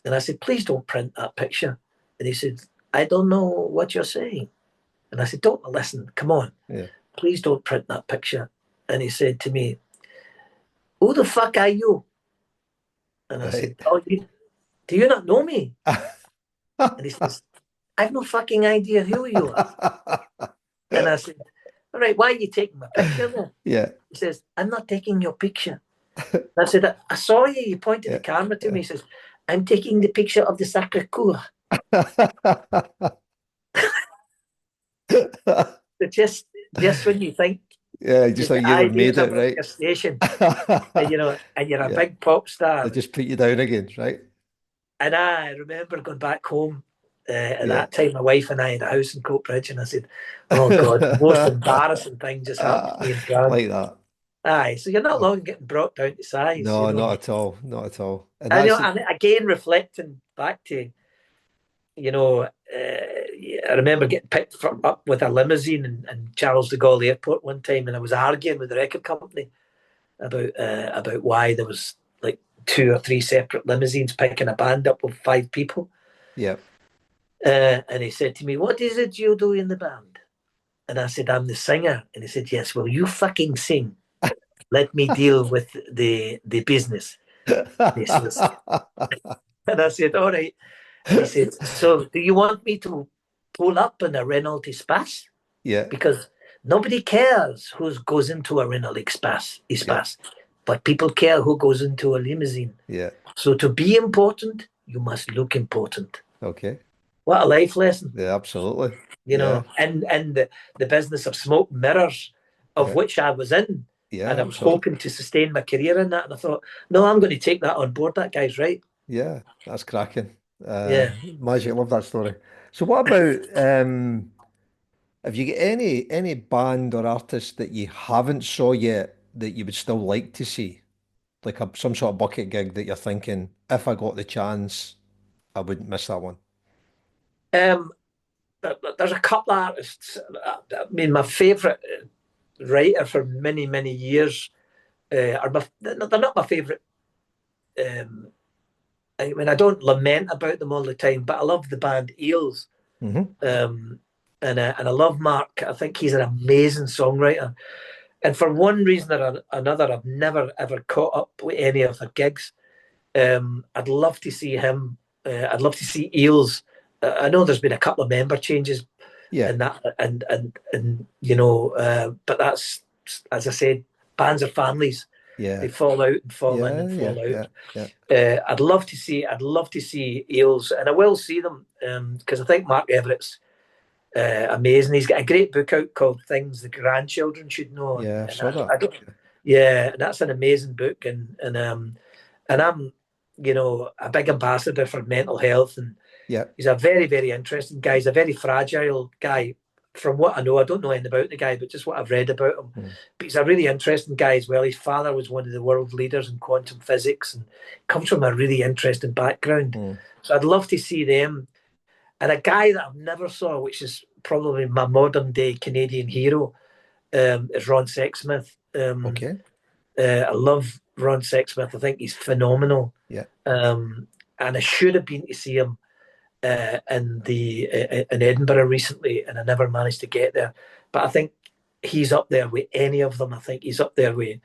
And I said, "Please don't print that picture." And he said, "I don't know what you're saying." And I said, "Don't listen. Come on. Yeah. Please don't print that picture." And he said to me, "Who the fuck are you?" And I said, "Oh, do you not know me?" And he says, "I've no fucking idea who you are." And I said, "All right, why are you taking my picture then?" Yeah. He says, "I'm not taking your picture." And I said, "I saw you. You pointed the camera to me." He says, "I'm taking the picture of the Sacré-Cœur." So just when you think, just like you made it, right? Your station, and you're a big pop star. They just put you down again, right? And I remember going back home at that time. My wife and I had a house in Coatbridge, and I said, "Oh God, the most embarrassing thing just happened to me in France." Like that. Aye, so you're not long getting brought down to size. No, not at all. Not at all. And again, reflecting back to, I remember getting picked up with a limousine in Charles de Gaulle Airport one time, and I was arguing with the record company about why there was like 2 or 3 separate limousines picking a band up with 5 people. Yeah. And he said to me, "What is it you do in the band?" And I said, "I'm the singer." And he said, "Yes, well, you fucking sing. Let me deal with the business." And I said, "All right." And he said, "So do you want me to pull up in a Renault Espace?" Yeah. Because nobody cares who goes into a Renault Espace, but people care who goes into a limousine. Yeah. So to be important, you must look important. Okay. What a life lesson. Yeah, absolutely. And the business of smoke mirrors, of which I was in. Yeah. And I was hoping to sustain my career in that. And I thought, no, I'm going to take that on board. That guy's right. Yeah, that's cracking. Magic, I love that story. So what about have you got any band or artist that you haven't saw yet that you would still like to see? Like some sort of bucket gig that you're thinking, if I got the chance, I wouldn't miss that one. There's a couple of artists. My favourite writer for many, many years, they're not my favourite. I don't lament about them all the time, but I love the band Eels. Mm-hmm. And I love Mark. I think he's an amazing songwriter. And for one reason or another, I've never ever caught up with any of their gigs. I'd love to see him. I'd love to see Eels. I know there's been a couple of member changes Yeah, and that, and you know, but that's, as I said, bands are families. yeah, They fall out and fall in yeah, and yeah, fall out. yeah, yeah, I'd love to see Eels, and I will see them because I think Mark Everett's amazing. He's got a great book out called "Things the Grandchildren Should Know," yeah. I and saw that. I don't, yeah, and that's an amazing book, and I'm, you know, a big ambassador for mental health, and Yeah, he's a very, very interesting guy. He's a very fragile guy. From what I know, I don't know anything about the guy, but just what I've read about him. mm, But he's a really interesting guy as well. His father was one of the world leaders in quantum physics and comes from a really interesting background. mm. So I'd love to see them. And a guy that I've never saw, which is probably my modern day Canadian hero, is Ron Sexsmith. Okay. I love Ron Sexsmith. I think he's phenomenal. Yeah. And I should have been to see him in Edinburgh recently, and I never managed to get there. But I think he's up there with any of them. I think he's up there with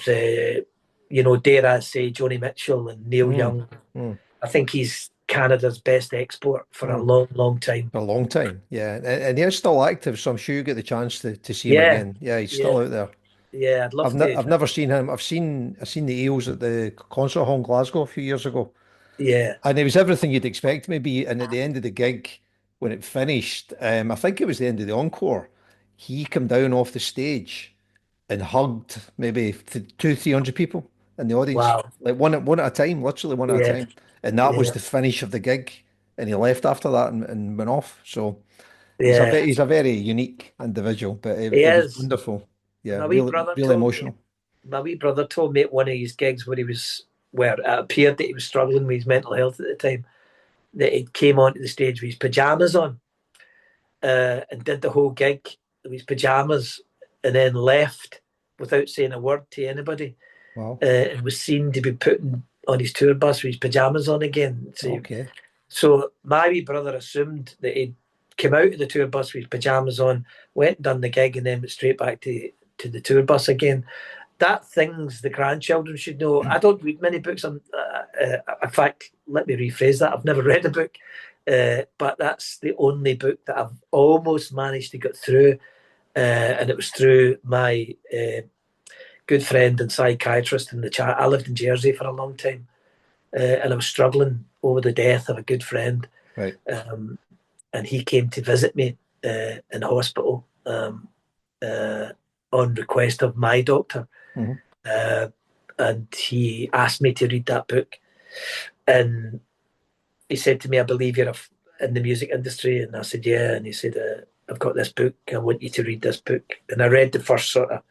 you know, dare I say, Joni Mitchell and Neil Mm, Young. mm, I think he's Canada's best export for a mm. long, long time. For a long time. Yeah. And he's still active, so I'm sure you get the chance to see him Yeah, again. Yeah, he's still yeah, out there. yeah. I'd love to. I've never seen him. I've seen the Eels at the concert hall in Glasgow a few years ago. Yeah. And it was everything you'd expect maybe. And at the end of the gig, when it finished, I think it was the end of the encore, he came down off the stage and hugged maybe two, 300 people in the audience, Wow. like one at a time, literally one at a Yeah, time. And that was yeah, the finish of the gig. And he left after that and went off. So yeah. he's a very unique individual, but He it was is. wonderful. Yeah, My wee really, brother really told me. emotional. My wee brother told me at one of his gigs where he was, where it appeared that he was struggling with his mental health at the time, that he came onto the stage with his pajamas on, and did the whole gig with his pajamas, and then left without saying a word to anybody, Wow. and was seen to be putting on his tour bus with his pajamas on again. Okay. So my wee brother assumed that he'd come out of the tour bus with his pajamas on, went and done the gig, and then went straight back to the tour bus again. That things the grandchildren should know. I don't read many books. In fact, let me rephrase that. I've never read a book, but that's the only book that I've almost managed to get through, and it was through my good friend and psychiatrist in the chat. I lived in Jersey for a long time, and I was struggling over the death of a good friend, Right. and he came to visit me in hospital on request of my doctor. Hmm. Uh, and he asked me to read that book. And he said to me, I believe you're in the music industry. And I said, yeah. And he said, I've got this book. I want you to read this book. And I read the first sort of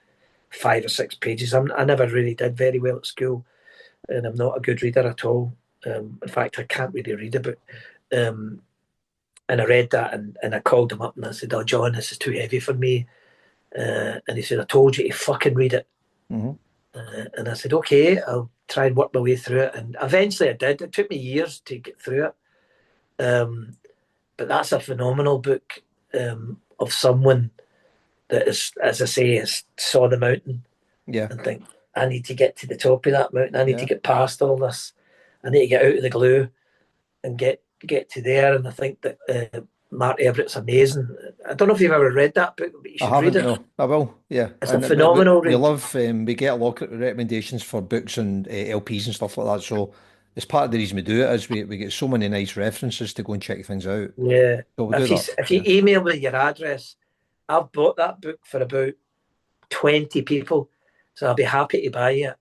5 or 6 pages. I never really did very well at school, and I'm not a good reader at all. In fact, I can't really read a book. Um, and I read that, and I called him up and I said, oh, John, this is too heavy for me. And he said, I told you to fucking read it. Hmm. And I said, okay, I'll try and work my way through it. And eventually I did. It took me years to get through it. But that's a phenomenal book of someone that is, as I say, is saw the mountain Yeah. and think, I need to get to the top of that mountain. I need to Yeah. get past all this. I need to get out of the glue and get to there. And I think that Mark Everett's amazing. I don't know if you've ever read that book, but you I should read haven't, it. no. I will, yeah. It's a And phenomenal we read. love, we get a lot of recommendations for books and LPs and stuff like that. So it's part of the reason we do it is we get so many nice references to go and check things out. Yeah. So we'll do that. If you Yeah. email me your address, I've bought that book for about 20 people. So I'll be happy to buy you it.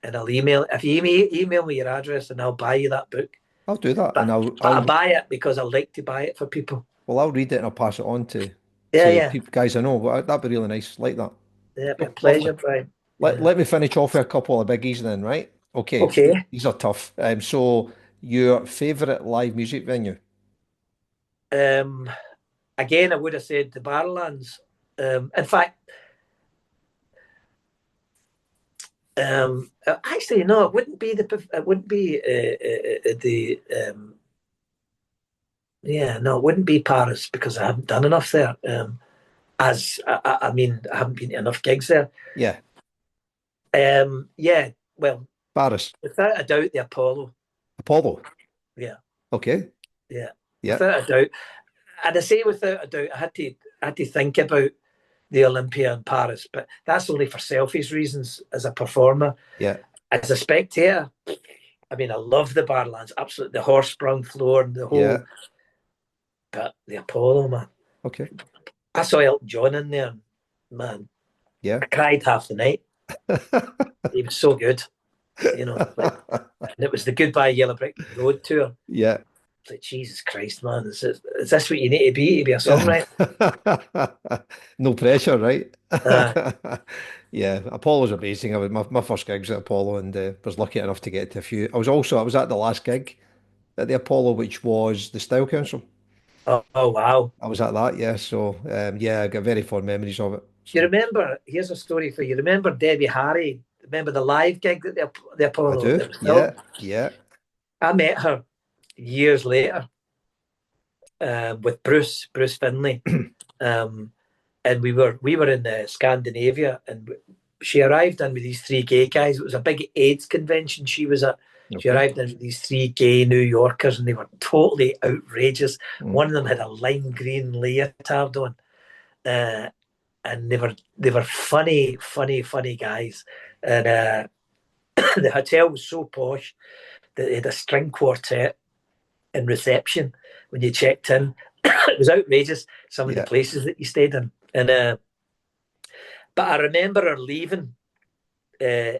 And I'll email, if you email me your address, and I'll buy you that book. I'll do that, and But I buy it because I like to buy it for people. well, I'll read it and I'll pass it on Yeah, to yeah. people, guys I know. Well, that'd be really nice, like that. Yeah, it'd be a Oh, lovely. pleasure, Brian. Yeah. Let me finish off with a couple of biggies then, right? Okay, Okay. these are tough. So your favorite live music venue? Um, Again, I would have said the Barrowlands. In fact, actually, no, it wouldn't be it wouldn't be the yeah, no, it wouldn't be Paris because I haven't done enough there. as I mean, I haven't been to enough gigs there. Yeah. Yeah, well, Paris. without a doubt, the Apollo. Apollo. Yeah, Okay. yeah, Yeah. without a doubt. And I say without a doubt, I had to think about the Olympia in Paris, but that's only for selfish reasons. As a performer, Yeah. as a spectator, I mean, I love the Barlands, absolutely, the horse-sprung floor and the Yeah. whole. But the Apollo, man, Okay. I saw Elton John in there, man. Yeah. I cried half the night. He was so good, you know. Like, and it was the Goodbye Yellow Brick Road tour. Yeah. It's like, Jesus Christ, man, is this what you need to be a songwriter? No pressure, right? Uh, Yeah, Apollo's amazing. My first gigs at Apollo, and was lucky enough to get to a few. I was at the last gig at the Apollo, which was the Style Council. oh, wow. I was at that, yeah. So yeah, I got very fond memories of it. You So remember, here's a story for you. Remember Debbie Harry? Remember the live gig at the I Apollo do, that was yeah, filmed? yeah. I met her years later with Bruce Finley. Um, and we were in Scandinavia, and she arrived in with these three gay guys. It was a big AIDS convention she was at. She Okay. arrived in with these three gay New Yorkers, and they were totally outrageous. Mm. One of them had a lime green leotard on, uh, and they were funny guys. And the hotel was so posh that they had a string quartet in reception when you checked in. It was outrageous, some of the Yeah, places that you stayed in. And but I remember her leaving, uh,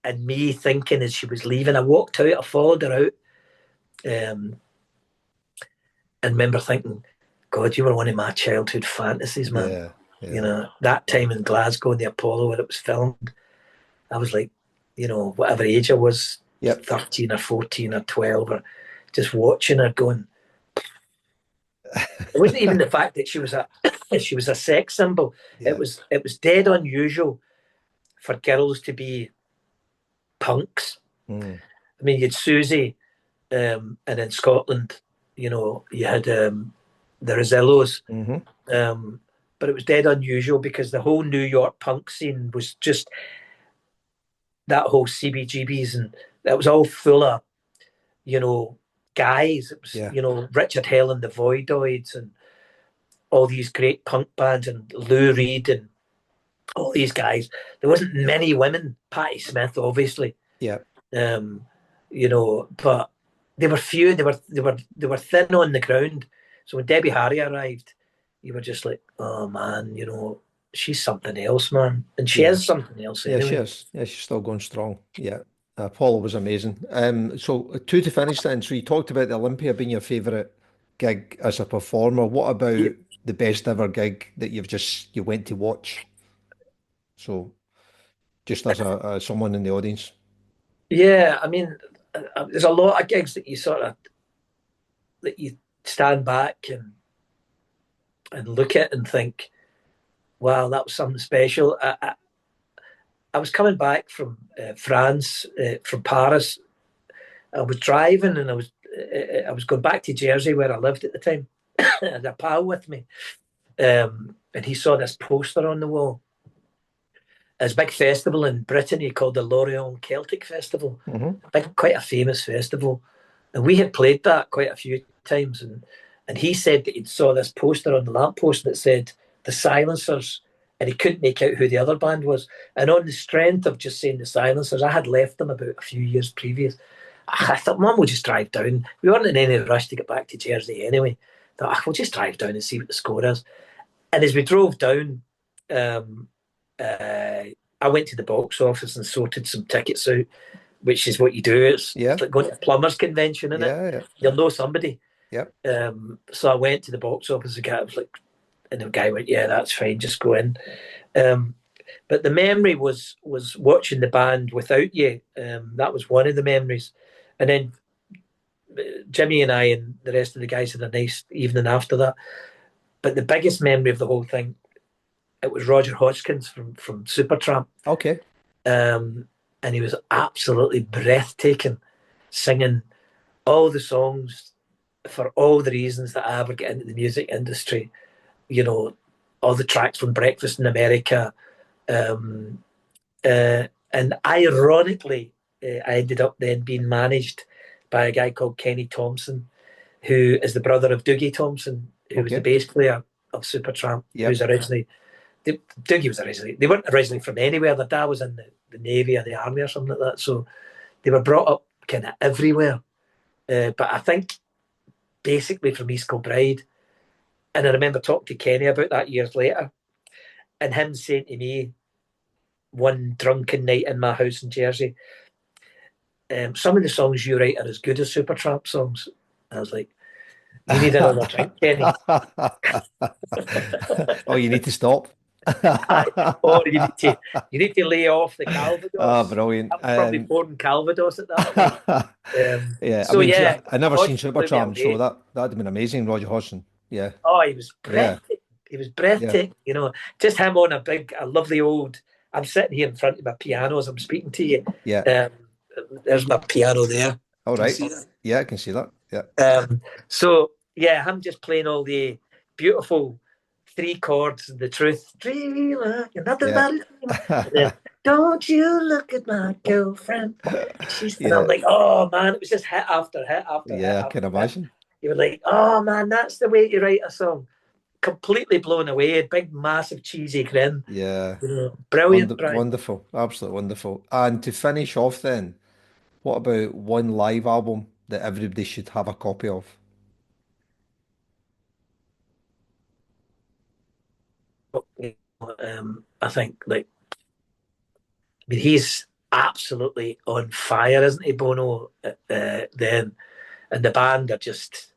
and me thinking as she was leaving, I walked out, I followed her out, and remember thinking, God, you were one of my childhood fantasies, man. yeah, You yeah, know, that time in Glasgow in the Apollo where it was filmed, I was like, whatever age I was, yep. 13 or 14 or 12, or just watching her going. It wasn't even the fact that she was a she was a sex symbol. Yeah. It was dead unusual for girls to be punks. Mm. I mean, you had Susie, and in Scotland, you had the Rosillos, Hmm. but it was dead unusual because the whole New York punk scene was just that whole CBGBs, and that was all full of you know guys. It was Yeah. Richard Hell and the Voidoids and all these great punk bands and Lou Reed and all these guys. There wasn't many women. Patti Smith, obviously, Yeah. um, but they were few. They were thin on the ground. So when Debbie Harry arrived, you were just like, oh man, she's something else, man, and she Yeah. is something else Yeah, she anyway. is. Yeah, she's still going strong. Yeah. Apollo was amazing. So two to finish then. So you talked about the Olympia being your favorite gig as a performer. What about the best ever gig that you went to watch? So just as a someone in the audience. Yeah, I mean, there's a lot of gigs that you stand back and look at and think, wow, that was something special. I was coming back from France, from Paris. I was driving and I was going back to Jersey where I lived at the time. I had a pal with me, and he saw this poster on the wall. There's a big festival in Brittany called the Lorient Celtic Festival, Hmm. quite a famous festival, and we had played that quite a few times. And he said that he saw this poster on the lamppost that said the Silencers, and he couldn't make out who the other band was. And on the strength of just saying the Silencers, I had left them about a few years previous. I thought, Mum, we'll just drive down. We weren't in any rush to get back to Jersey anyway. I thought, we'll just drive down and see what the score is. And as we drove down, um, I went to the box office and sorted some tickets out, which is what you do. It's Yeah. like going to a plumbers convention, isn't it? Yeah. Yeah. You'll know somebody. Yeah. So I went to the box office. The guy was like, and the guy went, "Yeah, that's fine. Just go in." Um, but the memory was watching the band without you. That was one of the memories. And then Jimmy and I and the rest of the guys had a nice evening after that. But the biggest memory of the whole thing, it was Roger Hodgkins from Supertramp. Okay. And he was absolutely breathtaking, singing all the songs for all the reasons that I ever get into the music industry. you know, all the tracks from Breakfast in America. Um, and ironically, I ended up then being managed by a guy called Kenny Thompson, who is the brother of Dougie Thompson, who was the Okay. bass player of Supertramp, who's Yep. originally, Dougie was originally, they weren't originally from anywhere. Their dad was in the Navy or the Army or something like that. So they were brought up kind of everywhere. But I think basically from East Kilbride. And I remember talking to Kenny about that years later, and him saying to me one drunken night in my house in Jersey, some of the songs you write are as good as Supertramp songs. I was like, you need another drink, Kenny. Oh, you need to stop. Or you need to lay off the Ah, Calvados. brilliant. I was probably pouring Calvados at that point. Yeah, I So mean, yeah, I never seen Hodgson blew me Supertramp, so away. that'd have been amazing, Roger Hodgson. Yeah, Oh, he was yeah, breathtaking. He was yeah, breathtaking. Just him on a lovely old. I'm sitting here in front of my piano as I'm speaking to you. yeah. Um, there's my piano there. All Can you right. see that? Yeah, I can see that. Yeah, So yeah, I'm just playing all the beautiful three chords and the truth. Dreamer, you're nothing yeah. but a dreamer. And then, don't you look at my girlfriend. And I'm Yeah, like, oh man, it was just hit after hit after hit yeah, I after can hit. imagine. You were like, oh man, that's the way to write a song. Completely blown away, big, massive, cheesy grin. Yeah, Brilliant, Brian. wonderful, absolutely wonderful. And to finish off then, what about one live album that everybody should have a copy of? I think, like, I mean, he's absolutely on fire, isn't he, Bono? Then, and the band are just,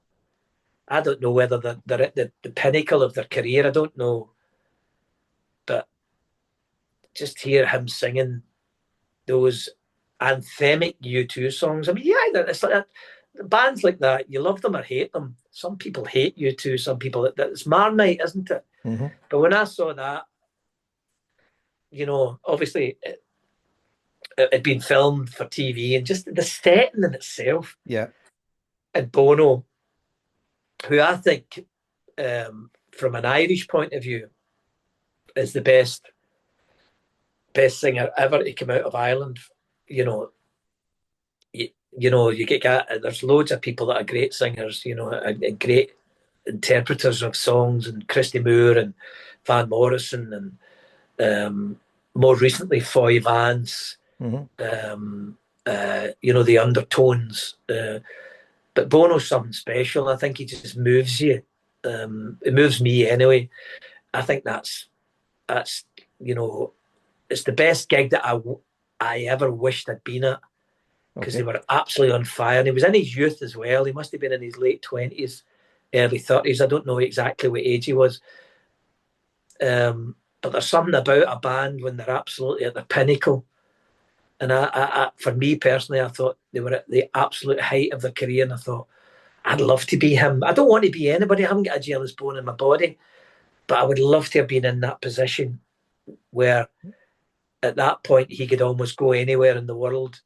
I don't know whether they're at the pinnacle of their career. I don't know, but just hear him singing those anthemic U2 songs. I mean, yeah, it's like bands like that. You love them or hate them. Some people hate U2. Some people, it's Marmite, isn't it? Hmm. But when I saw that, obviously it had been filmed for TV, and just the setting in itself, Yeah, and Bono, who I think, from an Irish point of view, is the best singer ever to come out of Ireland. You know, you get there's loads of people that are great singers, and great interpreters of songs, and Christy Moore and Van Morrison, and more recently Foy Vance. hmm The undertones. But Bono's something special. I think he just moves you. It moves me anyway. I think that's you know it's the best gig that I ever wished I'd been at, because they okay. were absolutely on fire. And he was in his youth as well. He must have been in his late 20s, early 30s. I don't know exactly what age he was. But there's something about a band when they're absolutely at the pinnacle. And for me personally, I thought they were at the absolute height of their career, and I thought, I'd love to be him. I don't want to be anybody. I haven't got a jealous bone in my body, but I would love to have been in that position where at that point he could almost go anywhere in the world.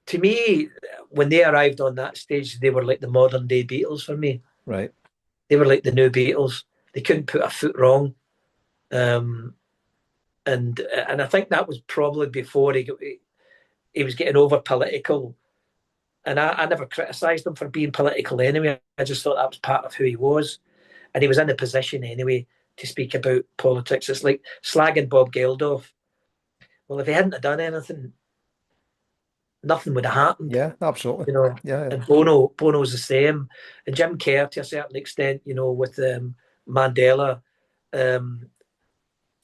To me, when they arrived on that stage, they were like the modern day Beatles for me. Right. They were like the new Beatles. They couldn't put a foot wrong. Um, and I think that was probably before he was getting over political. And I never criticised him for being political anyway. I just thought that was part of who he was. And he was in a position anyway to speak about politics. It's like slagging Bob Geldof. Well, if he hadn't have done anything, nothing would have happened, Yeah, absolutely. you know. Yeah, yeah. And Bono's the same. And Jim Kerr, to a certain extent, with Mandela. Um,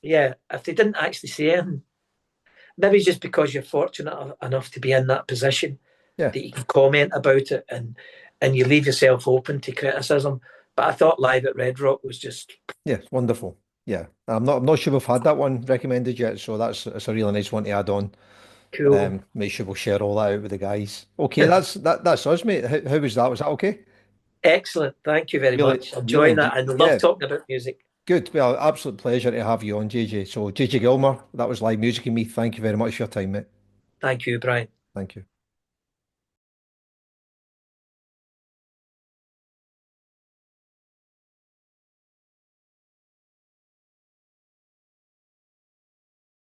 yeah, if they didn't actually say anything, maybe just because you're fortunate enough to be in that position Yeah. that you can comment about it, and you leave yourself open to criticism. But I thought Live at Red Rock was just Yeah, wonderful. Yeah. I'm not sure we've had that one recommended yet, so it's a really nice one to add on. cool. Make sure we'll share all that out with the guys. Okay, that's us, mate. How was that? Was that okay? Excellent. Thank you very Really, much. really Enjoy that. indeed. I love Yeah, talking about music. good. Well, absolute pleasure to have you on, JJ. So, JJ Gilmour, that was live music and me. Thank you very much for your time, mate. Thank you, Brian. Thank you.